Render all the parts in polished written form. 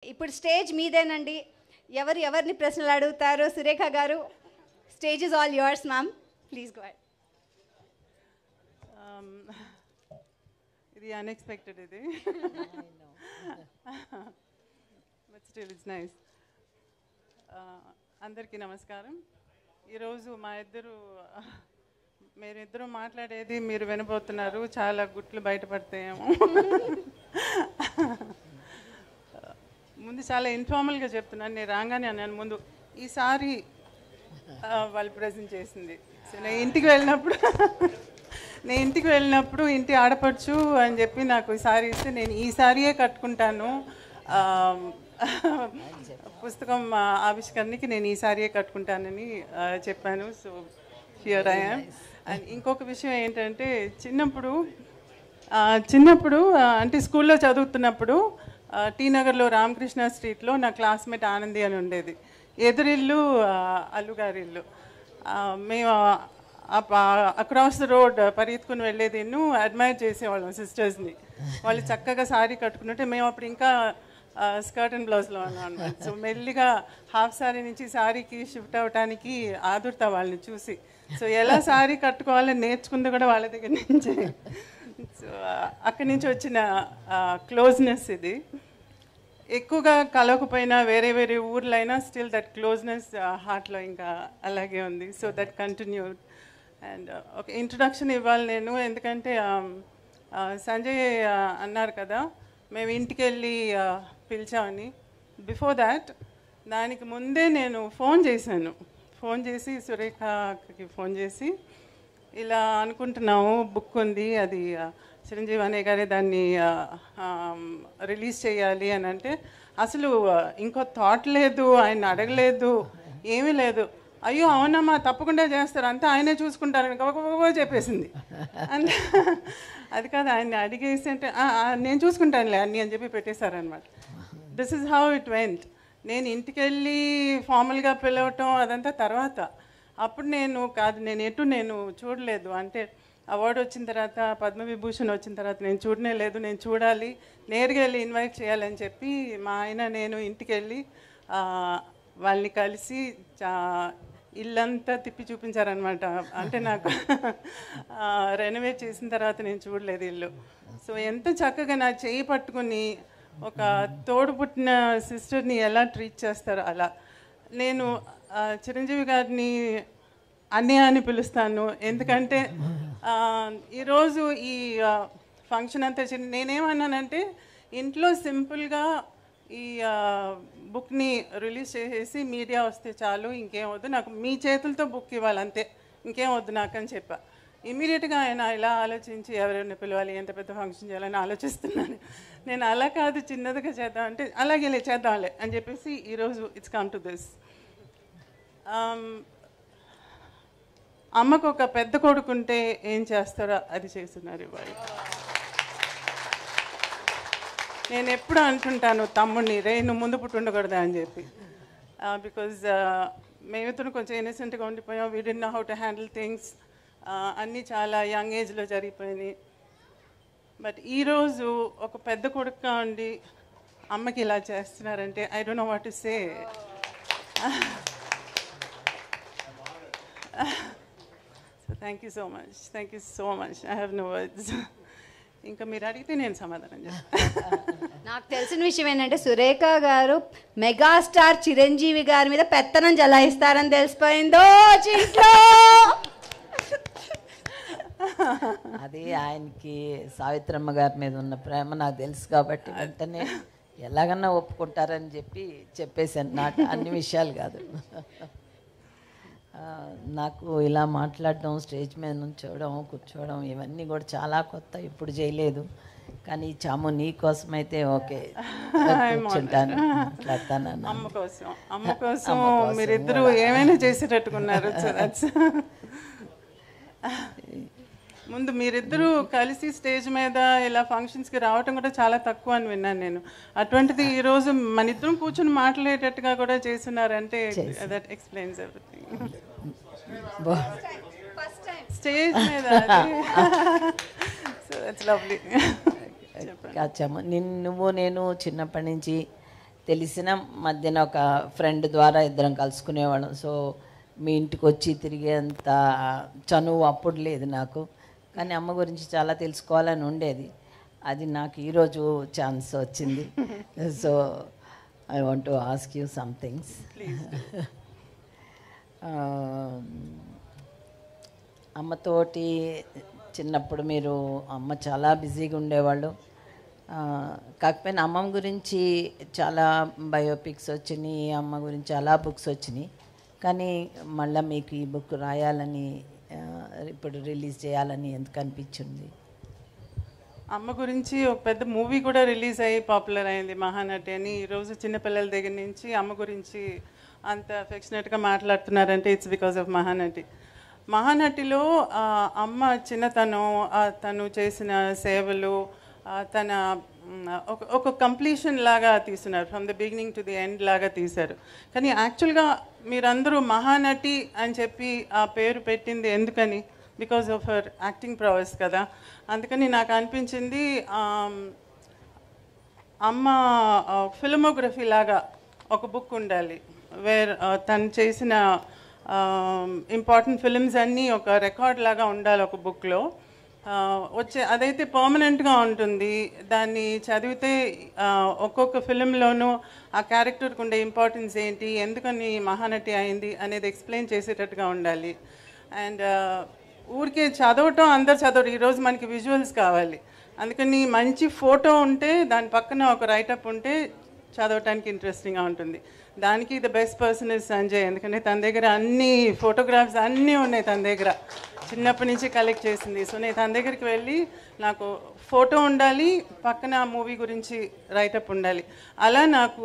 ఇప్పుడు స్టేజ్ మీదేనండి. ఎవరిని ప్రశ్నలు అడుగుతారో సురేఖ గారు, stage is all yours ma'am, please go ahead. ఇది అన్ఎక్స్పెక్టెడ్ ఇది బట్ స్టిల్ ఇట్స్ నైస్. అందరికీ నమస్కారం. ఈరోజు మీరిద్దరూ మాట్లాడేది మీరు వినబోతున్నారు. చాలా గుట్లు బయటపడతాయేమో. ముందు చాలా ఇన్ఫార్మల్గా చెప్తున్నాను. నేను రాగానే అన్నాను ముందు ఈసారి వాళ్ళు ప్రజెంట్ చేసింది. సో నేను ఇంటికి వెళ్ళినప్పుడు ఇంటి ఆడపడుచు అని చెప్పి నాకు ఈ సారీ ఇస్తే నేను ఈ సారీయే కట్టుకుంటాను, పుస్తకం ఆవిష్కరణకి నేను ఈ సారీయే కట్టుకుంటానని చెప్పాను. So here I am. And ఇంకొక విషయం ఏంటంటే చిన్నప్పుడు అంటే స్కూల్లో చదువుతున్నప్పుడు టీ నగర్లో రామకృష్ణ స్ట్రీట్లో నా క్లాస్మేట్ ఆనంది అని ఉండేది. ఎదురిల్లు అల్లుగారి ఇల్లు. మేము అక్రాస్ ద రోడ్ పరిగెత్తుకుని వెళ్ళేది, అడ్మైర్ చేసేవాళ్ళం సిస్టర్స్ని. వాళ్ళు చక్కగా సారీ కట్టుకుంటుంటే మేము అప్పుడు ఇంకా స్కర్ట్ అండ్ బ్లౌజ్లో ఉన్నాం అనమాట. సో మెల్లిగా హాఫ్ సారీ నుంచి సారీకి షిఫ్ట్ అవ్వటానికి ఆదుర్తా వాళ్ళని చూసి. సో ఎలా సారీ కట్టుకోవాలని నేర్చుకుంది కూడా వాళ్ళ దగ్గర నుంచి. సో అక్కడి నుంచి వచ్చిన క్లోజ్నెస్ ఇది. ఎక్కువగా కలవకపోయినా వేరే ఊర్లైనా స్టిల్ దట్ క్లోజ్నెస్ హార్ట్లో ఇంకా అలాగే ఉంది. So that continued. అండ్ ఒక ఇంట్రొడక్షన్ ఇవ్వాలి నేను, ఎందుకంటే సంజయ్ అన్నారు కదా మేము ఇంటికి వెళ్ళి పిలిచామని. బిఫోర్ దాట్ దానికి ముందే నేను ఫోన్ చేసి సురేఖకి ఫోన్ చేసి ఇలా అనుకుంటున్నాము, బుక్ ఉంది, అది చిరంజీవి అనే గారే దాన్ని రిలీజ్ చేయాలి అని అంటే అసలు ఇంకో థాట్ లేదు, ఆయన అడగలేదు, ఏమీ లేదు. అయ్యో అవునమ్మా తప్పకుండా చేస్తారు, అంతా ఆయనే చూసుకుంటారని గబగబా చెప్పేసింది. అంటే అది కాదు, ఆయన్ని అడిగేసి అంటే నేను చూసుకుంటానులే అన్నీ అని చెప్పి పెట్టేశారనమాట. This is how it went. నేను ఇంటికి వెళ్ళి ఫార్మల్గా పిలవటం అదంతా తర్వాత. అప్పుడు నేను చూడలేదు. అంటే అవార్డు వచ్చిన తర్వాత, పద్మవిభూషణ్ వచ్చిన తర్వాత నేను చూడనే లేదు. నేను చూడాలి, నేరుగా వెళ్ళి ఇన్వైట్ చేయాలని చెప్పి మా ఆయన నేను ఇంటికి వెళ్ళి వాళ్ళని కలిసి ఇల్లంతా తిప్పి చూపించారనమాట. అంటే నాకు రెనోవేట్ చేసిన తర్వాత నేను చూడలేదు ఇల్లు. సో ఎంత చక్కగా నా చేయి పట్టుకుని ఒక తోడు పుట్టిన సిస్టర్ని ఎలా ట్రీట్ చేస్తారో అలా. నేను చిరంజీవి గారిని అన్నయ్య అని పిలుస్తాను, ఎందుకంటే ఈరోజు ఈ ఫంక్షన్ అంతా నేనేమన్నానంటే ఇంట్లో సింపుల్గా ఈ బుక్ని రిలీజ్ చేసేసి మీడియా వస్తే చాలు, ఇంకేం వద్దు నాకు, మీ చేతులతో బుక్ ఇవ్వాలి అంతే, ఇంకేం వద్దు నాకు అని చెప్పా. ఇమీడియట్గా ఆయన ఇలా ఆలోచించి ఎవరైనా పిలవాలి, ఎంత పెద్ద ఫంక్షన్ చేయాలని ఆలోచిస్తున్నాను. నేను అలా కాదు, చిన్నదిగా చేద్దాం అంటే అలాగే చేద్దాంలే అని చెప్పేసి ఈరోజు ఇట్స్ కమ్ టు దిస్. అమ్మకు ఒక పెద్ద కొడుకుంటే ఏం చేస్తారో అది చేస్తున్నారు ఇవాళ. నేను ఎప్పుడు అనుకుంటాను తమ్ముడిని, నువ్వు ముందు పుట్టి ఉండకూడదా అని చెప్పి. బికాజ్ మేమిద్దరు కొంచెం ఇన్నసెంట్గా ఉండిపోయాం. We did know how to handle things. అన్నీ చాలా యంగ్ ఏజ్లో జరిగిపోయినాయి. బట్ ఈరోజు ఒక పెద్ద కొడుకుగా ఉండి అమ్మకి ఇలా చేస్తున్నారంటే I don't know what to say. So thank you so much. I have no words. ఇంకా మీరు అడిగితే నేను సమాధానం చెప్తాను. నాకు తెలిసిన విషయం ఏంటంటే సురేఖ గారు మెగాస్టార్ చిరంజీవి గారి మీద పెత్తనం జలాయిస్తారని తెలిసిపోయిందో ఇంట్లో. అది ఆయనకి సావిత్రమ్మ గారి మీద ఉన్న ప్రేమ నాకు తెలుసు కాబట్టి వెంటనే ఎలాగన్నా ఒప్పుకుంటారని చెప్పేశాను. నాకు అన్ని విషయాలు కాదు, నాకు ఇలా మాట్లాడడం, స్టేజ్ మీద నుంచోవడం, కూర్చోవడం ఇవన్నీ కూడా చాలా కొత్త, ఇప్పుడు చేయలేదు. కానీ చాము నీ కోసం అయితే ఓకే కూర్చుంటాను, మాట్లాడతాను. అమ్మ కోసం మీరిద్దరూ ఏమైనా చేసేటట్టుకున్నారు. ముందు మీరిద్దరూ కలిసి స్టేజ్ మీద ఇలా ఫంక్షన్స్కి రావటం కూడా చాలా తక్కువ అని విన్నాను నేను. అటువంటిది ఈరోజు మన ఇద్దరం కూర్చొని మాట్లాడేటట్టుగా కూడా చేస్తున్నారంటే దట్ ఎక్స్ప్లెయిన్స్ ఎవ్రీథింగ్. స్టేజ్ మీద సో దట్స్ లవ్లీ. నువ్వు నేను చిన్నప్పటి నుంచి తెలిసిన మధ్యన ఒక ఫ్రెండ్ ద్వారా ఇద్దరం కలుసుకునేవాళ్ళం. సో మీ ఇంటికి వచ్చి తిరిగేంత చనువు అప్పుడు లేదు నాకు, కానీ అమ్మ గురించి చాలా తెలుసుకోవాలని ఉండేది. అది నాకు ఈరోజు ఛాన్స్ వచ్చింది. So I want to ask you some things. అమ్మతోటి చిన్నప్పుడు మీరు అమ్మ చాలా బిజీగా ఉండేవాళ్ళు. కాకపోయినా అమ్మమ్మ గురించి చాలా బయోపిక్స్ వచ్చినాయి, అమ్మ గురించి చాలా బుక్స్ వచ్చినాయి. కానీ మళ్ళీ మీకు ఈ బుక్ రాయాలని, ఇప్పుడు రిలీజ్ చేయాలని ఎందుకు అనిపించింది? అమ్మ గురించి ఒక పెద్ద మూవీ కూడా రిలీజ్ అయ్యి పాపులర్ అయింది, మహానటి అని. ఈరోజు చిన్నపిల్లల దగ్గర నుంచి అమ్మ గురించి అంత అఫెక్షనేట్గా మాట్లాడుతున్నారంటే ఇట్స్ బికాజ్ ఆఫ్ మహానటి. మహానటిలో అమ్మ చిన్నతనం, తను చేసిన సేవలు, తన ఒక కంప్లీషన్ లాగా తీస్తున్నారు, from the beginning to the end లాగా తీశారు. కానీ యాక్చువల్గా మీరందరూ మహానటి అని చెప్పి ఆ పేరు పెట్టింది ఎందుకని? బికాజ్ ఆఫ్ హర్ యాక్టింగ్ ప్రొవెస్ కదా. అందుకని నాకు అనిపించింది అమ్మ ఫిల్మోగ్రఫీ లాగా ఒక బుక్ ఉండాలి, వేర్ తను చేసిన ఇంపార్టెంట్ ఫిల్మ్స్ అన్నీ ఒక రికార్డ్ లాగా ఉండాలి ఒక బుక్లో. అదైతే పర్మనెంట్గా ఉంటుంది. దాన్ని చదివితే ఒక్కొక్క ఫిలింలోనూ ఆ క్యారెక్టర్కి ఉండే ఇంపార్టెన్స్ ఏంటి, ఎందుకని మహానటి అయింది అనేది ఎక్స్ప్లెయిన్ చేసేటట్టుగా ఉండాలి. అండ్ ఊరికే చదవటం అందరు చదవరు, ఈరోజు మనకి విజువల్స్ కావాలి. అందుకని మంచి ఫోటో ఉంటే దాని పక్కన ఒక రైటప్ ఉంటే చదవటానికి ఇంట్రెస్టింగ్గా ఉంటుంది. దానికి the best person is Sanjay, ఎందుకంటే తన దగ్గర అన్ని ఫోటోగ్రాఫ్స్ అన్నీ ఉన్నాయి, తన దగ్గర చిన్నప్పటి నుంచి కలెక్ట్ చేసింది. సో నేను తన దగ్గరికి వెళ్ళి నాకు ఫోటో ఉండాలి, పక్కన మూవీ గురించి రైటప్ ఉండాలి, అలా నాకు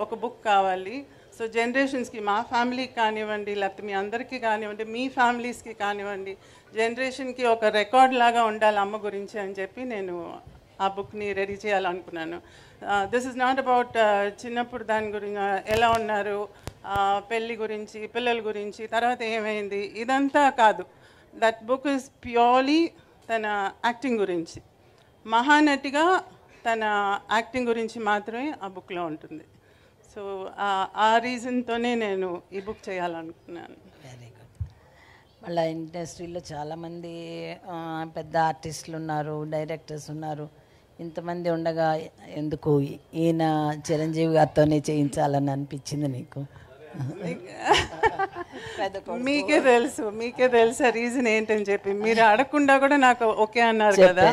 ఒక బుక్ కావాలి. సో జనరేషన్స్కి, మా ఫ్యామిలీకి కానివ్వండి, లేకపోతే మీ అందరికీ కానివ్వండి, మీ ఫ్యామిలీస్కి కానివ్వండి, జనరేషన్కి ఒక రికార్డ్ లాగా ఉండాలి అమ్మ గురించి అని చెప్పి నేను ఆ బుక్ని రెడీ చేయాలనుకున్నాను. దిస్ ఇస్ నాట్ అబౌట్ చిన్నప్పుడు దాని గురించి ఎలా ఉన్నారు, పెళ్ళి గురించి, పిల్లల గురించి, తర్వాత ఏమైంది, ఇదంతా కాదు. దట్ బుక్ ఇస్ ప్యూర్లీ తన యాక్టింగ్ గురించి, మహానటిగా తన యాక్టింగ్ గురించి మాత్రమే ఆ బుక్లో ఉంటుంది. సో ఆ రీజన్తోనే నేను ఈ బుక్ చేయాలనుకున్నాను. Very good. మళ్ళీ ఇండస్ట్రీలో చాలామంది పెద్ద ఆర్టిస్టులు ఉన్నారు, డైరెక్టర్స్ ఉన్నారు. ఇంతమంది ఉండగా ఎందుకు ఈయన చిరంజీవి గారితోనే చేయించాలని అనిపించింది నీకు? మీకే తెలుసు రీజన్ ఏంటని చెప్పి. మీరు అడగకుండా కూడా నాకు ఓకే అన్నారు కదా.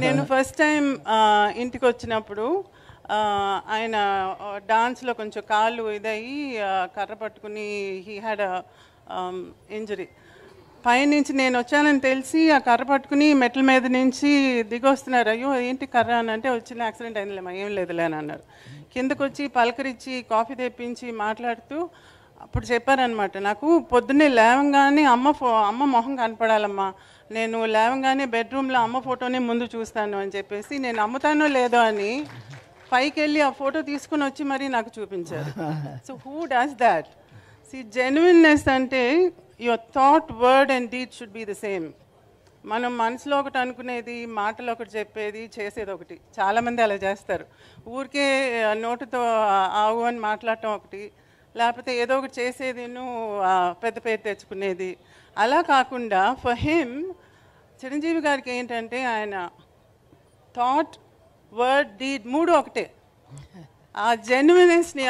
నేను ఫస్ట్ టైం ఇంటికి వచ్చినప్పుడు ఆయన డాన్స్లో కొంచెం కాళ్ళు ఇదయ్యి కర్ర పట్టుకుని హీ హ్యాడ్ ఇంజరీ. పైనుంచి నేను వచ్చానని తెలిసి ఆ కర్ర పట్టుకుని మెట్ల మీద నుంచి దిగొస్తున్నారు. అయ్యో ఏంటి కర్ర అని అంటే, వచ్చిన యాక్సిడెంట్ అయిందిలేమా, ఏం లేదులే అని అన్నారు. కిందకు వచ్చి పలకరించి కాఫీ తెప్పించి మాట్లాడుతూ అప్పుడు చెప్పారనమాట, నాకు పొద్దున్నే లేవంగానే అమ్మ మొహం కనపడాలమ్మా, నేను లేవంగానే బెడ్రూమ్లో అమ్మ ఫోటోనే ముందు చూస్తాను అని చెప్పేసి, నేను అమ్ముతానో లేదో అని పైకి వెళ్ళి ఆ ఫోటో తీసుకుని వచ్చి మరీ నాకు చూపించారు. So who does that? See, genuineness అంటే your thought, word and deed should be the same. మనం మనసులో ఒకటి అనుకునేది, మాటలు ఒకటి చెప్పేది, చేసేది ఒకటి. చాలామంది అలా చేస్తారు. ఊరికే నోటుతో ఆవు అని మాట్లాడటం ఒకటి, లేకపోతే ఏదో ఒకటి చేసేది పెద్ద పేరు తెచ్చుకునేది. అలా కాకుండా ఫర్ హిమ్, చిరంజీవి గారికి ఏంటంటే ఆయన థాట్, వర్డ్, డీడ్ మూడు ఒకటే. ఆ జెన్యున్నెస్ని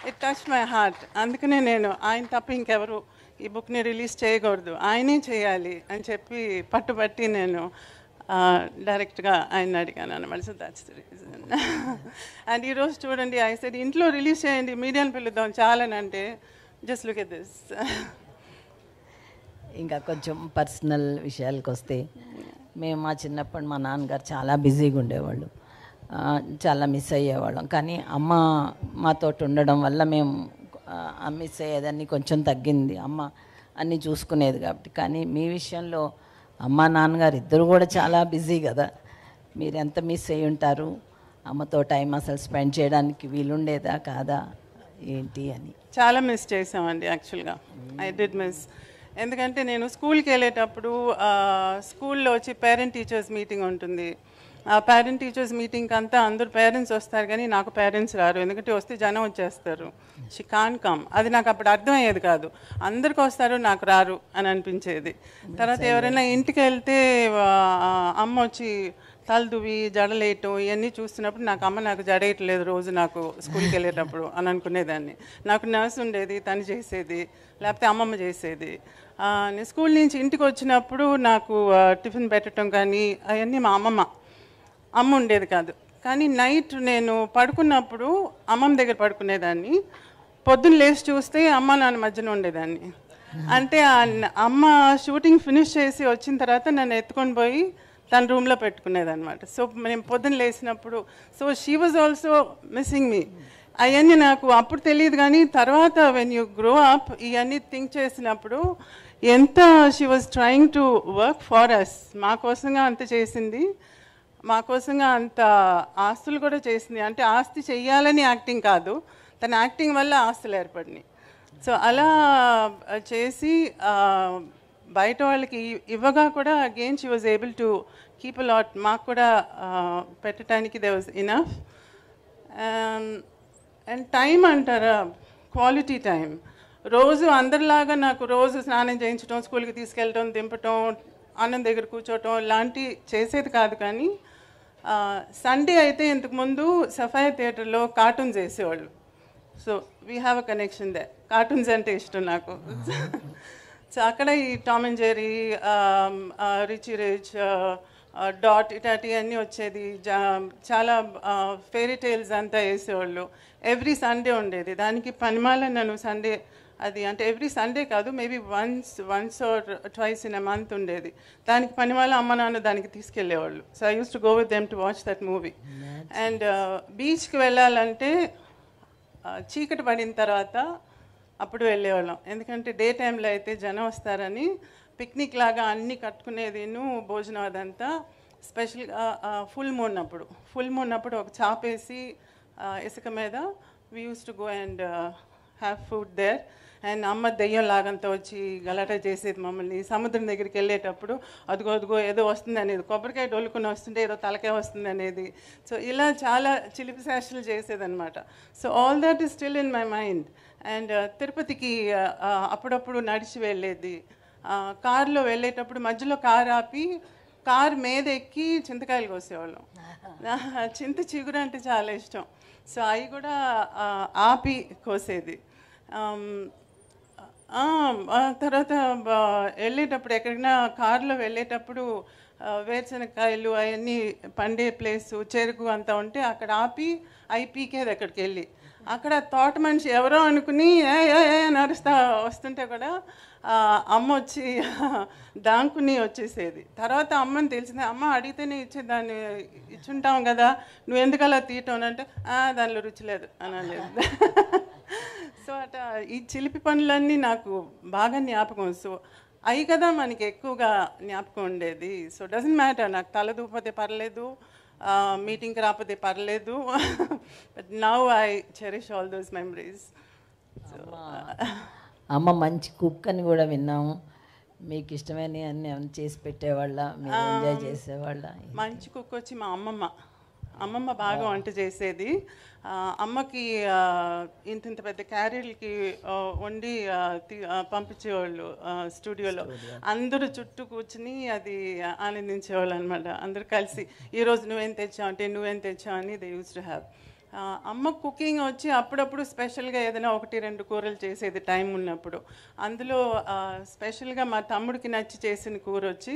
ఇట్ టచ్ మై హార్ట్. అందుకనే నేను ఆయన తప్ప ఇంకెవరు ఈ బుక్ని రిలీజ్ చేయకూడదు, ఆయనే చేయాలి అని చెప్పి పట్టుబట్టి నేను డైరెక్ట్గా ఆయన అడిగాను అనమాట. So that's the reason. And ఈరోజు చూడండి, ఐ సెడ్ ఇంట్లో రిలీజ్ చేయండి, మీడియాని పిలుద్దాం చాలని అంటే, జస్ట్ లుక్ ఎట్ దిస్. ఇంకా కొంచెం పర్సనల్ విషయాలకు వస్తే, మేము మా చిన్నప్పుడు మా నాన్నగారు చాలా బిజీగా ఉండేవాళ్ళు, చాలా మిస్ అయ్యేవాళ్ళం. కానీ అమ్మ మాతో ఉండడం వల్ల మేము మిస్ అయ్యేదాన్ని కొంచెం తగ్గింది. అమ్మ అన్నీ చూసుకునేది కాబట్టి. కానీ మీ విషయంలో అమ్మ నాన్నగారు ఇద్దరు కూడా చాలా బిజీ కదా, మీరు ఎంత మిస్ అయ్యి ఉంటారు? అమ్మతో టైం అసలు స్పెండ్ చేయడానికి వీలుండేదా కాదా ఏంటి అని? చాలా మిస్ చేసామండి యాక్చువల్గా. I did miss. ఎందుకంటే నేను స్కూల్కి వెళ్ళేటప్పుడు స్కూల్లో వచ్చి పేరెంట్ టీచర్స్ మీటింగ్ ఉంటుంది. ఆ పేరెంట్ టీచర్స్ మీటింగ్కి అంతా అందరు పేరెంట్స్ వస్తారు కానీ నాకు పేరెంట్స్ రారు, ఎందుకంటే వస్తే జనం వచ్చేస్తారు. She can come. అది నాకు అప్పుడు అర్థమయ్యేది కాదు. అందరికి వస్తారు, నాకు రారు అని అనిపించేది. తర్వాత ఎవరైనా ఇంటికి వెళ్తే అమ్మ వచ్చి తలదువి జడలేయటం ఇవన్నీ చూస్తున్నప్పుడు నాకు జడేయట్లేదు రోజు నాకు స్కూల్కి వెళ్ళేటప్పుడు అని అనుకునేదాన్ని. నాకు నర్స్ ఉండేది, తను చేసేది, లేకపోతే అమ్మమ్మ చేసేది. నేను స్కూల్ నుంచి ఇంటికి వచ్చినప్పుడు నాకు టిఫిన్ పెట్టడం కానీ అవన్నీ మా అమ్మ ఉండేది కాదు. కానీ నైట్ నేను పడుకున్నప్పుడు అమ్మమ్మ దగ్గర పడుకునేదాన్ని. పొద్దున్న లేచి చూస్తే అమ్మ నాన్న మధ్యన ఉండేదాన్ని. అంటే అమ్మ షూటింగ్ ఫినిష్ చేసి వచ్చిన తర్వాత నన్ను ఎత్తుకొని పోయి తన రూమ్లో పెట్టుకునేదన్నమాట. సో నేను పొద్దున్న లేచినప్పుడు so she was also missing me. అవన్నీ నాకు అప్పుడు తెలియదు, కానీ తర్వాత వెన్ యూ గ్రో అప్ ఇవన్నీ థింక్ చేసినప్పుడు ఎంత she was trying to work for us. మా కోసంగా అంత చేసింది, మా కోసంగా అంత ఆస్తులు కూడా చేసింది. అంటే ఆస్తి చెయ్యాలని యాక్టింగ్ కాదు, తన యాక్టింగ్ వల్ల ఆస్తులు ఏర్పడినాయి. సో అలా చేసి బయట వాళ్ళకి ఇవ్వగా కూడా again she was able to keep a lot. మాకు కూడా పెట్టడానికి they was enough. And time అంటారా, క్వాలిటీ టైం. రోజు అందరిలాగా నాకు రోజు స్నానం చేయించడం, స్కూల్కి తీసుకెళ్ళటం, దింపటం, అన్నం దగ్గర కూర్చోవటం లాంటివి చేసేది కాదు. కానీ సండే అయితే ఇంతకుముందు సఫాయా థియేటర్లో కార్టూన్స్ వేసేవాళ్ళు. So we have a connection there. Cartoons అంటే ఇష్టం నాకు. సో అక్కడ ఈ Tom and Jerry, Richie Rich, డాట్ ఇటాటివన్నీ వచ్చేది. చాలా ఫెయిరీ టేల్స్ అంతా వేసేవాళ్ళు. ఎవ్రీ సండే ఉండేది. దానికి పనిమాల నన్ను సండే, అది అంటే ఎవ్రీ సండే కాదు, maybe once or twice in a month ఉండేది. దానికి పనిమాల అమ్మ నాన్న దానికి తీసుకెళ్ళేవాళ్ళు. So I use to go with them to watch that movie. And బీచ్కి వెళ్ళాలంటే చీకటి పడిన తర్వాత అప్పుడు వెళ్ళేవాళ్ళం. ఎందుకంటే డే టైంలో అయితే జనం వస్తారని పిక్నిక్ లాగా అన్నీ కట్టుకునేది, భోజనం అదంతా. స్పెషల్గా ఫుల్ మూన్ అప్పుడు ఒక చాపేసి ఇసుక మీద we use to go and have food there. And అమ్మ దెయ్యం లాగంతా వచ్చి గలాటా చేసేది మమ్మల్ని. సముద్రం దగ్గరికి వెళ్ళేటప్పుడు అదిగో ఏదో వస్తుంది అనేది, కొబ్బరికాయ డొల్లుకుని వస్తుంటే ఏదో తలకాయ వస్తుంది అనేది. సో ఇలా చాలా చిలిపి శాస్త్రాలు చేసేదన్నమాట. So all that is still in my mind. And తిరుపతికి అప్పుడప్పుడు నడిచి వెళ్ళేది. కారులో వెళ్ళేటప్పుడు మధ్యలో కారు ఆపి కారు మీద ఎక్కి చింతకాయలు కోసేవాళ్ళం. చింత చిగురు అంటే చాలా ఇష్టం. సో అవి కూడా ఆపి కోసేది. తర్వాత వెళ్ళేటప్పుడు ఎక్కడికైనా కారులో వెళ్ళేటప్పుడు వేరుశనగకాయలు అవన్నీ పండే ప్లేసు, చెరుకు అంతా ఉంటే అక్కడ ఆపి అవి పీకేది అక్కడికి వెళ్ళి. అక్కడ తోట మనిషి ఎవరో అనుకుని నడుస్తా వస్తుంటే కూడా అమ్మ వచ్చి దాంకుని వచ్చేసేది. తర్వాత అమ్మని తెలిసింది, అమ్మ అడిగితేనే ఇచ్చేదాన్ని, ఇచ్చుంటాం కదా, నువ్వు ఎందుకు అలా తీయటం అంటే దానిలో రుచి లేదు అని అనలేదు. సో అట ఈ చిలిపి పనులన్నీ నాకు బాగా జ్ఞాపకం. సో అవి కదా మనకి ఎక్కువగా జ్ఞాపకం ఉండేది. సో డజంట్ మ్యాటర్, నాకు తల దూపోతే పర్లేదు, మీటింగ్కి రాకపోతే పర్లేదు, but now I cherish all those memories. అమ్మ మంచి కుక్ అని కూడా విన్నాము. మీకు ఇష్టమైన అన్ని చేసి పెట్టేవాళ్ళ, మీరు ఎంజాయ్ చేసేవాళ్ళ? మంచి కుక్ వచ్చి మా అమ్మమ్మ బాగా వంట చేసేది. అమ్మకి ఇంత పెద్ద క్యారీలకి వండి పంపించేవాళ్ళు స్టూడియోలో. అందరూ చుట్టూ కూర్చుని అది ఆనందించేవాళ్ళు అనమాట. అందరూ కలిసి ఈరోజు నువ్వేం తెచ్చావు అంటే నువ్వేం తెచ్చావు అని దే యూస్ టు హ్యావ్. అమ్మ కుకింగ్ వచ్చి అప్పుడప్పుడు స్పెషల్గా ఏదైనా 1-2 కూరలు చేసేది టైం ఉన్నప్పుడు. అందులో స్పెషల్గా మా తమ్ముడికి నచ్చి చేసిన కూర వచ్చి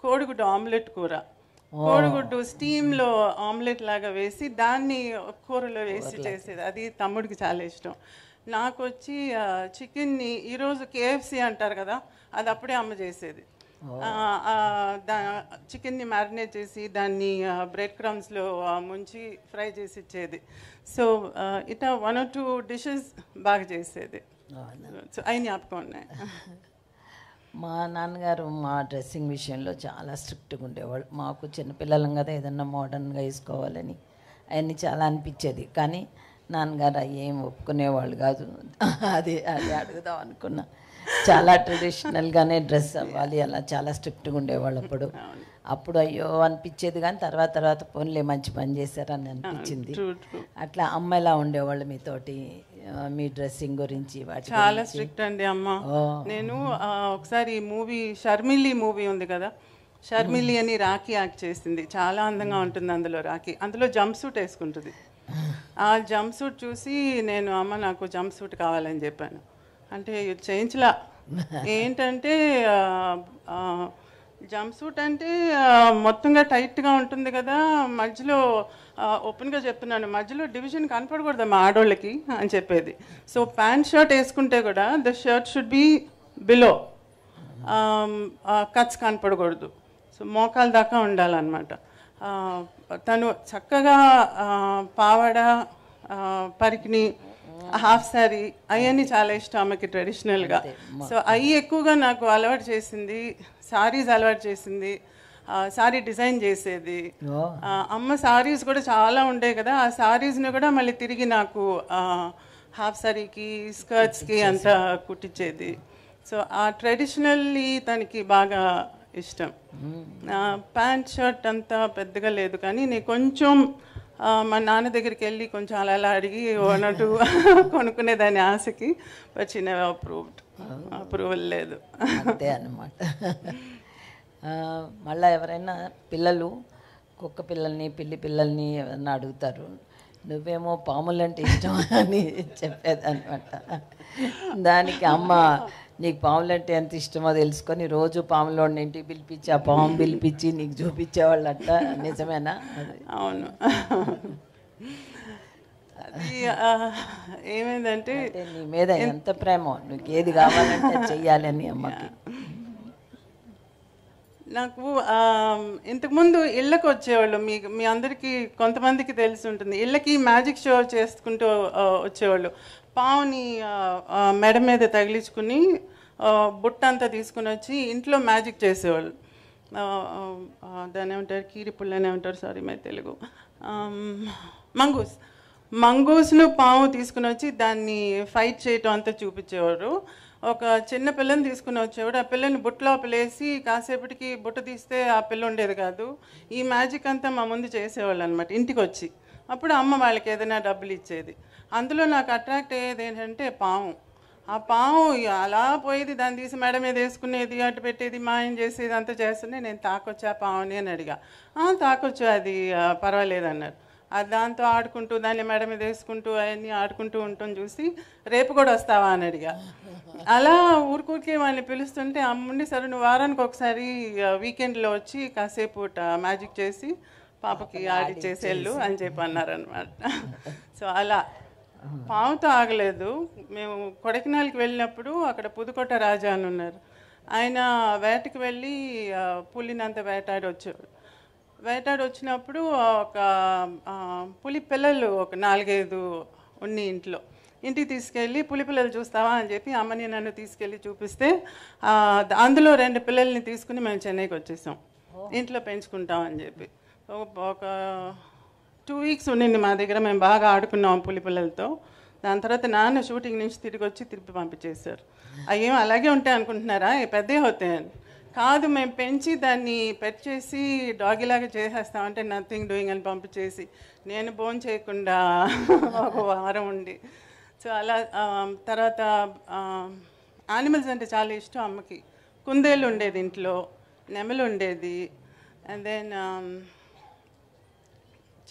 కోడిగుడ్డు ఆమ్లెట్ కూర. కోడిగుడ్డు స్టీమ్లో ఆమ్లెట్ లాగా వేసి దాన్ని కూరలో వేసి చేసేది. అది తమ్ముడికి చాలా ఇష్టం. నాకు వచ్చి చికెన్ని ఈరోజు KFC అంటారు కదా, అది అప్పుడే అమ్మ చేసేది. చికెన్ని మ్యారినేట్ చేసి దాన్ని బ్రెడ్ క్రమ్స్లో ముంచి ఫ్రై చేసి ఇచ్చేది. సో ఇట్లా 1 or 2 డిషెస్ బాగా చేసేది. సో అవి జ్ఞాపకం ఉన్నాయి. మా నాన్నగారు మా డ్రెస్సింగ్ విషయంలో చాలా స్ట్రిక్ట్గా ఉండేవాళ్ళు. మాకు చిన్నపిల్లలం కదా, ఏదన్నా మోడర్న్గా వేసుకోవాలని అవన్నీ చాలా అనిపించేది. కానీ నాన్నగారు అవి ఏం ఒప్పుకునేవాళ్ళు కాదు. అది అడుగుదాం అనుకున్నా. చాలా ట్రెడిషనల్గానే డ్రెస్ అవ్వాలి, అలా చాలా స్ట్రిక్ట్గా ఉండేవాళ్ళు అప్పుడు అయ్యో అనిపించేది, కానీ తర్వాత తర్వాత పోన్లే మంచి పని చేశారని అనిపించింది. అట్లా అమ్మ ఎలా ఉండేవాళ్ళు మీతోటి, మీ డ్రెస్సింగ్ గురించి వాటి చాలా స్ట్రిక్ట్ అండి అమ్మ. నేను ఒకసారి మూవీ షర్మిలి మూవీ ఉంది కదా, షర్మిలి అని రాఖీ యాక్ట్ చేసింది, చాలా అందంగా ఉంటుంది అందులో రాఖీ. అందులో జంప్ సూట్ వేసుకుంటుంది. ఆ జంప్ సూట్ చూసి నేను అమ్మ నాకు జంప్ సూట్ కావాలని చెప్పాను. అంటే చేయించలా. ఏంటంటే జంప్ సూట్ అంటే మొత్తంగా టైట్గా ఉంటుంది కదా, మధ్యలో ఓపెన్గా చెప్తున్నాను, మధ్యలో డివిజన్ కనపడకూడదు మా ఆడోళ్ళకి అని చెప్పేది. సో ప్యాంట్ షర్ట్ వేసుకుంటే కూడా the shirt should be below, cuts కనపడకూడదు. సో మోకాల దాకా ఉండాలన్నమాట. తను చక్కగా పావడ, పరికిణి, హాఫ్ శారీ అవన్నీ చాలా ఇష్టం ఆమెకి ట్రెడిషనల్గా. సో అవి ఎక్కువగా నాకు అలవాటు చేసింది. సారీస్ అలవాటు చేసింది, సారీ డిజైన్ చేసేది. అమ్మ సారీస్ కూడా చాలా ఉండే కదా, ఆ సారీస్ని కూడా మళ్ళీ తిరిగి నాకు హాఫ్ శారీకి, స్కర్ట్స్కి అంతా కుట్టించేది. సో ఆ ట్రెడిషనల్లీ తనకి బాగా ఇష్టం. ప్యాంట్ షర్ట్ అంతా పెద్దగా లేదు, కానీ నేను కొంచెం మా నాన్న దగ్గరికి వెళ్ళి కొంచెం అలా అలా అడిగి అన్నట్టు కొనుక్కునేదాన్ని ఆశకి. బట్ షీ నెవర్ అప్రూవల్ లేదు. అంతే అన్నమాట. మళ్ళీ ఎవరైనా పిల్లలు కుక్క పిల్లల్ని, పిల్లి పిల్లల్ని ఎవరైనా అడుగుతారు, నువ్వేమో పాములంటే ఇష్టం అని చెప్పేదన్నమాట. దానికి అమ్మ నీకు పాములంటే ఎంత ఇష్టమో తెలుసుకొని రోజు పాములోని ఇంటికి పిలిపించి ఆ పాము పిలిపించి నీకు చూపించేవాళ్ళంట. నిజమేనా? అవును. అది ఏమైందంటే నీ మీద ఎంత ప్రేమో, నీకు ఏది కావాలంటే చెయ్యాలని అమ్మకి. నాకు ఇంతకుముందు ఇళ్ళకి వచ్చేవాళ్ళు, మీ అందరికీ కొంతమందికి తెలిసి ఉంటుంది, ఇళ్ళకి మ్యాజిక్ షో చేసుకుంటూ వచ్చేవాళ్ళు. పావుని మెడ మీద తగిలించుకుని బుట్ట అంతా తీసుకుని వచ్చి ఇంట్లో మ్యాజిక్ చేసేవాళ్ళు. దాన్ని ఏమంటారు, కీరిపుళ్ళనే ఉంటారు, సారీ మై తెలుగు, మంగూస్ను పాము తీసుకుని వచ్చి దాన్ని ఫైట్ చేయటం అంతా చూపించేవారు. ఒక చిన్న పిల్లని తీసుకుని వచ్చేవాడు, ఆ పిల్లని బుట్ట లోపలేసి కాసేపటికి బుట్ట తీస్తే ఆ పిల్ల ఉండేది కాదు. ఈ మ్యాజిక్ అంతా మా ముందు చేసేవాళ్ళు అనమాట ఇంటికి వచ్చి. అప్పుడు అమ్మ వాళ్ళకి ఏదైనా డబ్బులు ఇచ్చేది. అందులో నాకు అట్రాక్ట్ అయ్యేది ఏంటంటే పాము. ఆ పాము అలా పోయేది, దాన్ని తీసి మేడ మీద వేసుకునేది, అటు పెట్టేది, మాయం చేసేది, అంతా చేస్తుంటే నేను తాకొచ్చా పావుని అని అడిగా. తాకొచ్చు, అది పర్వాలేదు అన్నారు. దాంతో ఆడుకుంటూ దాన్ని మేడ మీద వేసుకుంటూ అవన్నీ ఆడుకుంటూ ఉంటాం చూసి రేపు కూడా వస్తావా అని అడిగా. అలా ఊరికే వాళ్ళని పిలుస్తుంటే అమ్ముండి సరే నువ్వు వారానికి ఒకసారి వీకెండ్లో వచ్చి కాసేపు మ్యాజిక్ చేసి పాపకి ఆడిచ్చేసేళ్ళు అని చెప్పి అన్నారనమాట. సో అలా పాముతో ఆగలేదు. మేము కొడైకెనాల్కి వెళ్ళినప్పుడు అక్కడ పుదుకోట రాజా అని ఉన్నారు, ఆయన వేటకి వెళ్ళి పులినంత వేటాడి వచ్చేవాడు. వేటాడి వచ్చినప్పుడు ఒక పులి పిల్లలు ఒక 4-5 ఉన్ని ఇంటికి తీసుకెళ్ళి పులి పిల్లలు చూస్తావా అని చెప్పి అమ్మని నన్ను తీసుకెళ్ళి చూపిస్తే అందులో 2 పిల్లల్ని తీసుకుని మేము చెన్నైకి వచ్చేసాం, ఇంట్లో పెంచుకుంటామని చెప్పి. ఒక 2 వీక్స్ ఉండింది మా దగ్గర, మేము బాగా ఆడుకున్నాం పులి పిల్లలతో. దాని తర్వాత నాన్న షూటింగ్ నుంచి తిరిగి వచ్చి తిరిగి పంపించేశారు. అయ్యేం అలాగే ఉంటాయి అనుకుంటున్నారా, పెద్దవి అవుతాయని. కాదు, మేము పెంచి దాన్ని పెట్ చేసి డాగిలాగా చేసేస్తామంటే నథింగ్ డూయింగ్ అని పంపించేసి నేను భోజనం చేయకుండా ఒక వారం ఉండి. సో అలా తర్వాత యానిమల్స్ అంటే చాలా ఇష్టం అమ్మకి. కుందేలు ఉండేది ఇంట్లో, నెమలు ఉండేది, అండ్ దెన్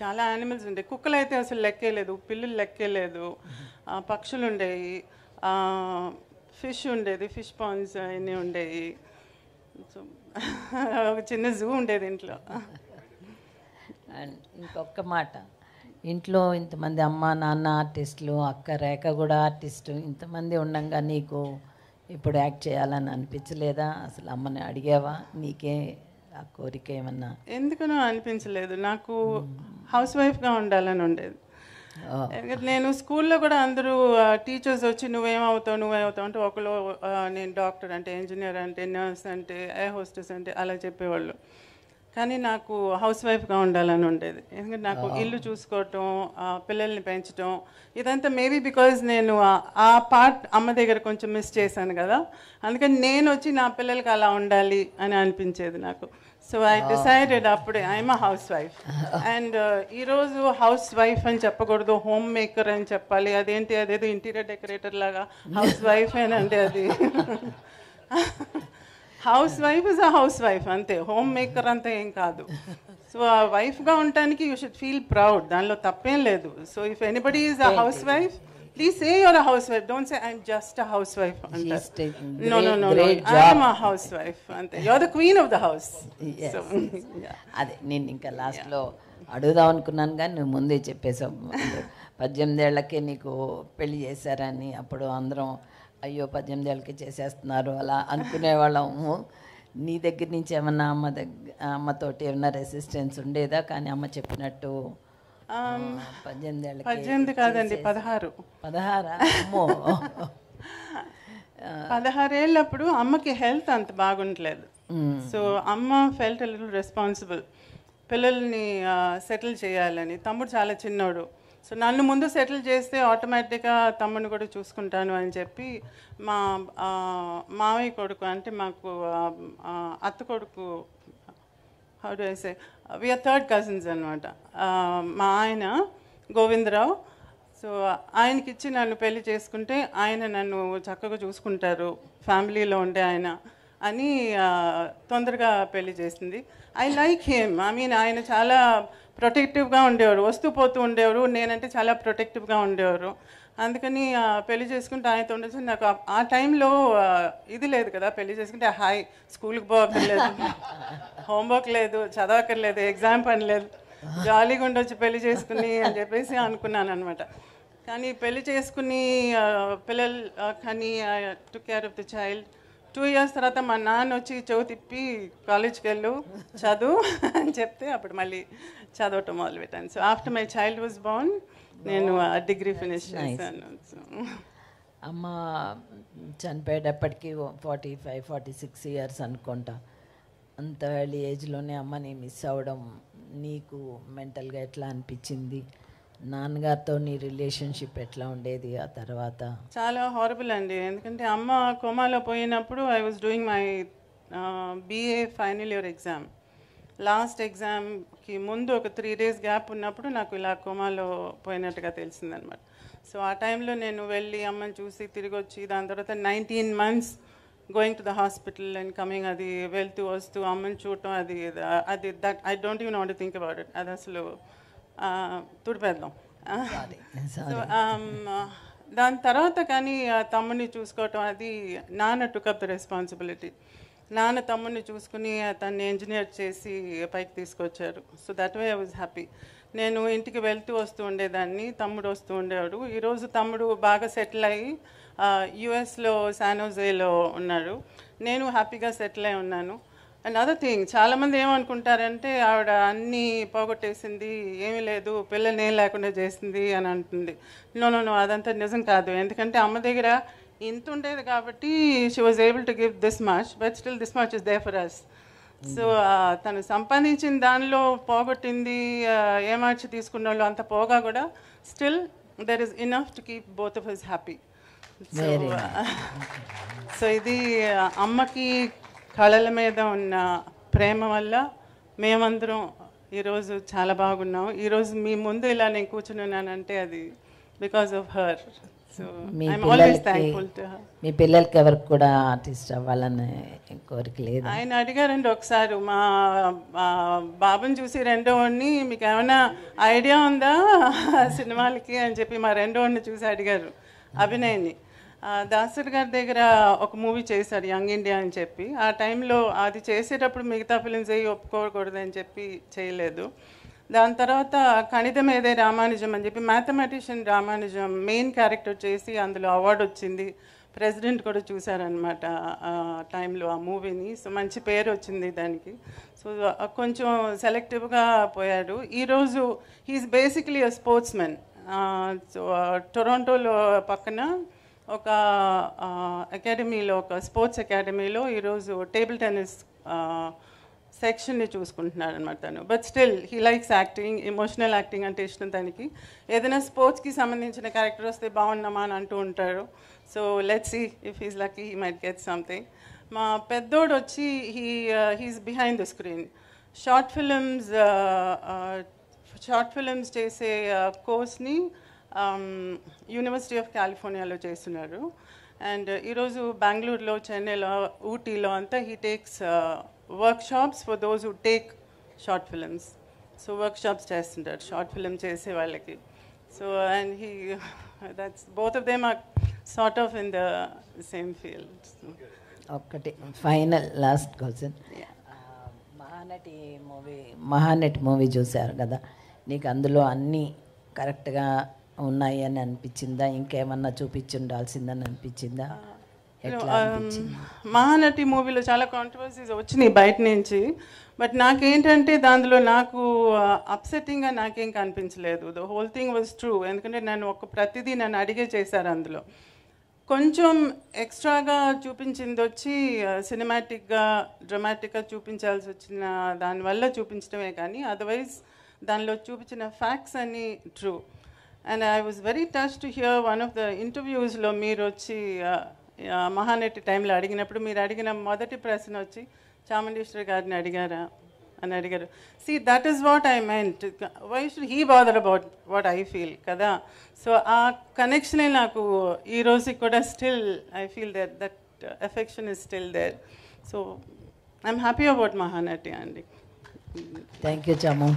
చాలా యానిమల్స్ ఉండేవి. కుక్కలు అయితే అసలు లెక్కేలేదు, పిల్లులు లెక్కేలేదు, పక్షులు ఉండేవి, ఫిష్ ఉండేది, ఫిష్ పాండ్స్ అన్నీ ఉండేవి. సో ఒక చిన్న జూ ఉండేది ఇంట్లో. అండ్ ఇంకొక మాట, ఇంట్లో ఇంతమంది అమ్మ నాన్న ఆర్టిస్టులు, అక్క రేఖ కూడా ఆర్టిస్టు, ఇంతమంది ఉండగా నీకు ఇప్పుడు యాక్ట్ చేయాలని అనిపించలేదా? అసలు అమ్మని అడిగావా? నీకే ఆ కోరిక ఏమన్నా? ఎందుకనో అనిపించలేదు, నాకు హౌస్ వైఫ్గా ఉండాలని ఉండేది. నేను స్కూల్లో కూడా అందరూ టీచర్స్ వచ్చి నువ్వేమవుతావు అంటే ఒకళ్ళు నేను డాక్టర్ అంటే, ఇంజనీర్ అంటే, నర్స్ అంటే, ఎయిర్ హోస్టెస్ అంటే అలా చెప్పేవాళ్ళు. కానీ నాకు హౌస్ వైఫ్గా ఉండాలని ఉండేది. ఎందుకంటే నాకు ఇల్లు చూసుకోవటం, పిల్లల్ని పెంచడం, ఇదంతా మేబీ బికాజ్ నేను ఆ పార్ట్ అమ్మ దగ్గర కొంచెం మిస్ చేశాను కదా, అందుకని నేను వచ్చి నా పిల్లలకి అలా ఉండాలి అని అనిపించేది నాకు. సో ఐ డిసైడెడ్ అప్పుడే I'm a house wife. And ఈరోజు హౌస్ వైఫ్ అని చెప్పకూడదు, హోమ్ మేకర్ అని చెప్పాలి. అదేంటి, అదేదో ఇంటీరియర్ డెకరేటర్ లాగా హౌస్ వైఫ్ అంటే అది house wife is a house wife అంతే, హోమ్ మేకర్ అంతా ఏం కాదు. సో ఆ వైఫ్గా ఉండటానికి యూ షుడ్ ఫీల్ ప్రౌడ్, దానిలో తప్పేం లేదు. So if anybody is a house wife, please say your a house wife, don't say I'm just a house wife అంటారు. No no no, I'm a house wife అంతే, you are the queen of the house. So అదే నేను ఇంకా లాస్ట్లో అడుగుదాం అనుకున్నాను కానీ నువ్వు ముందే చెప్పేసావు. 18 ఏళ్ళకే నీకు పెళ్లి చేశారని. అప్పుడు అందరం అయ్యో 18 ఏళ్ళకి చేసేస్తున్నారు అలా అనుకునేవాళ్ళము. నీ దగ్గర నుంచి ఏమన్నా అమ్మతోటి ఏమన్నా రెసిస్టెన్స్ ఉండేదా? కానీ అమ్మ చెప్పినట్టు 18 ఏళ్ళకి 18 కాదండి, 16. 16? అమ్మో. 16 ఏళ్ళప్పుడు అమ్మకి హెల్త్ అంత బాగుండలేదు. సో అమ్మ ఫెల్ట్ ఎ లిటిల్ రెస్పాన్సిబుల్, పిల్లల్ని సెటిల్ చేయాలని. తమ్ముడు చాలా చిన్నోడు, సో నన్ను ముందు సెటిల్ చేస్తే ఆటోమేటిక్గా తమ్ముడిని కూడా చూసుకుంటాను అని చెప్పి మా మావయ్య కొడుకు, అంటే మాకు అత్త కొడుకు, how do I say, we are third cousins అనమాట, మా ఆయన గోవిందరావు. సో ఆయనకి ఇచ్చి నన్ను పెళ్లి చేసుకుంటే ఆయన నన్ను చక్కగా చూసుకుంటారు, ఫ్యామిలీలో ఉండే ఆయన అని తొందరగా పెళ్లి చేసింది. I like him, I mean ఆయన చాలా ప్రొటెక్టివ్గా ఉండేవారు, వస్తూ పోతూ ఉండేవారు, నేనంటే చాలా ప్రొటెక్టివ్గా ఉండేవారు. అందుకని పెళ్లి చేసుకుంటే ఆయనతో ఉండొచ్చు. నాకు ఆ టైంలో ఇది లేదు కదా, పెళ్లి చేసుకుంటే హాయ్ స్కూల్కి పోవక్కర్లేదు, హోంవర్క్ లేదు, చదవక్కర్లేదు, ఎగ్జామ్ పని లేదు, జాలీగా ఉండొచ్చు పెళ్లి చేసుకుని అని చెప్పేసి అనుకున్నాను అనమాట. కానీ పెళ్లి చేసుకుని పిల్లలు కానీ took care of the child. 2 years తర్వాత మా నాన్న వచ్చి చెవు తిప్పి కాలేజ్కి వెళ్ళు చదువు అని చెప్తే అప్పుడు మళ్ళీ చదవటం మొదలుపెట్టాను. So after my child was Born నేను డిగ్రీ ఫినిష్ చేశాను. అమ్మ చనిపోయేటప్పటికి 45-46 years అనుకుంటా. అంత ఎర్లీ ఏజ్లోనే అమ్మని మిస్ అవ్వడం నీకు మెంటల్గా ఎట్లా అనిపించింది? నాన్నగారితో నీ రిలేషన్షిప్ ఎట్లా ఉండేది ఆ తర్వాత? చాలా హారబుల్ అండి, ఎందుకంటే అమ్మ కోమాలో పోయినప్పుడు I was doing my BA final year exam. Last ఎగ్జామ్కి ముందు ఒక 3 days గ్యాప్ ఉన్నప్పుడు నాకు ఇలా కోమాలో పోయినట్టుగా తెలిసిందనమాట. సో ఆ టైంలో నేను వెళ్ళి అమ్మని చూసి తిరిగి వచ్చి, దాని తర్వాత 19 months going to the hospital and coming, అది వెళ్తూ వస్తూ అమ్మని చూడటం, అది that I don't even want to think about it. అది అసలు తుడిపేద్దాం. సో దాని తర్వాత కానీ తమ్ముడిని చూసుకోవటం, అది నాన్న టుక్ అప్ ద రెస్పాన్సిబిలిటీ. నాన్న తమ్ముడిని చూసుకుని తన్ని ఇంజనీర్ చేసి పైకి తీసుకొచ్చారు. So that way I was happy. నేను ఇంటికి వెళ్తూ వస్తూ ఉండేదాన్ని, తమ్ముడు వస్తూ ఉండేవాడు. ఈరోజు తమ్ముడు బాగా సెటిల్ అయ్యి యుఎస్లో శానోజేలో ఉన్నాడు, నేను హ్యాపీగా సెటిల్ అయి ఉన్నాను. అండ్ అదర్ థింగ్, చాలామంది ఏమనుకుంటారంటే ఆవిడ అన్నీ పోగొట్టేసింది, ఏమీ లేదు, పిల్లల్ని ఏం లేకుండా చేసింది అని అంటుంది. నో నో నో, అదంతా నిజం కాదు. ఎందుకంటే అమ్మ దగ్గర ఇంత ఉండేది కాబట్టి she was able to give this much, but still this much is there for us. So తను సంపాదించిన దానిలో పోగొట్టింది, ఏమార్చి తీసుకున్న వాళ్ళు అంత పోగా కూడా still there is enough to keep both of us happy. So ఇది అమ్మకి కళల మీద ఉన్న ప్రేమ వల్ల మేమందరం ఈరోజు చాలా బాగున్నాం. ఈరోజు మీ ముందు ఇలా నేను కూర్చుని ఉన్నానంటే అది because of her. So I'm always thankful to her. మీ పిల్లలకి ఎవరికి కూడా ఆర్టిస్ట్ అవ్వాలని కోరిక లేదు? ఆయన అడిగారండి ఒకసారి, మా బాబుని చూసి రెండో వాడిని, మీకు ఏమైనా ఐడియా ఉందా సినిమాలకి అని చెప్పి మా రెండో వాడిని చూసి అడిగారు, అభినయ్ని. దాసరి గారి దగ్గర ఒక మూవీ చేశాడు యంగ్ ఇండియా అని చెప్పి. ఆ టైంలో అది చేసేటప్పుడు మిగతా ఫిలిమ్స్ అయ్యి ఒప్పుకోకూడదని చెప్పి చేయలేదు. దాని తర్వాత కణితం ఏదే రామానుజం అని చెప్పి మ్యాథమెటిషియన్ రామానుజం మెయిన్ క్యారెక్టర్ చేసి అందులో అవార్డు వచ్చింది. ప్రెసిడెంట్ కూడా చూశారనమాట ఆ టైంలో ఆ మూవీని. సో మంచి పేరు వచ్చింది దానికి. సో కొంచెం సెలెక్టివ్గా పోయాడు. ఈరోజు he is basically a sports men. So టొరంటోలో పక్కన ఒక అకాడమీలో, ఒక స్పోర్ట్స్ అకాడమీలో ఈరోజు టేబుల్ టెన్నిస్ సెక్షన్ని చూసుకుంటున్నాడు అనమాట తను. But still he likes acting, emotional acting అంటే ఇష్టం తనకి. ఏదైనా స్పోర్ట్స్కి సంబంధించిన క్యారెక్టర్ వస్తే బాగున్నామా అని అంటూ ఉంటారు. So let's see if he's lucky he might get something. మా పెద్దోడు వచ్చి he's behind the screen. Short films చేసే కోర్స్ని యూనివర్సిటీ ఆఫ్ కాలిఫోర్నియాలో చేస్తున్నారు. అండ్ ఈరోజు బెంగళూరులో, చెన్నైలో, ఊటీలో అంతా he takes workshops for those who take short films. So workshops చేస్తుంటారు షార్ట్ ఫిల్మ్ చేసే వాళ్ళకి. So and he that's both of them are sort of in the same field. ఒక్కటి final last question. Mahanati movie చూశారు కదా, నీకు అందులో అన్నీ కరెక్ట్గా ఉన్నాయి అని అనిపించిందా? ఇంకేమన్నా చూపించుండాల్సిందని అనిపించిందా? మహానటి మూవీలో చాలా కాంట్రవర్సీస్ వచ్చినాయి బయట నుంచి. బట్ నాకేంటంటే దానిలో నాకు అప్సెట్టింగ్గా నాకేం కనిపించలేదు. The whole thing was true. ఎందుకంటే ప్రతిదీ నన్ను అడిగే చేశారు అందులో. కొంచెం ఎక్స్ట్రాగా చూపించింది వచ్చి సినిమాటిక్గా, డ్రమాటిక్గా చూపించాల్సి వచ్చిన దానివల్ల చూపించడమే, కానీ అదర్వైజ్ దానిలో చూపించిన ఫ్యాక్ట్స్ అన్నీ true. And I was very touch to hear one of the ఇంటర్వ్యూస్లో మీరు వచ్చి మహానటి టైంలో అడిగినప్పుడు మీరు అడిగిన మొదటి ప్రశ్న వచ్చి చాముండేశ్వరి గారిని అడిగారా అని అడిగారు. See that is what I meant. Why should he bother about what I feel కదా. సో ఆ కనెక్షనే నాకు ఈ రోజుకి కూడా still I feel that affection is still there. So I'm happy about Mahanati అండి. Thank you Chamu.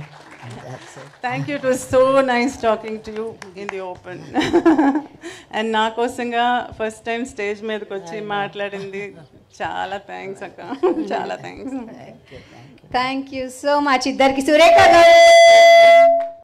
Thank you. It was so nice talking to you in the open. And నా కోసంగా ఫస్ట్ టైం స్టేజ్ మీదకి వచ్చి మాట్లాడింది చాలా థ్యాంక్స్ అక్క, చాలా thanks. Thank you so much ఇద్దరికి. సురేఖ గారు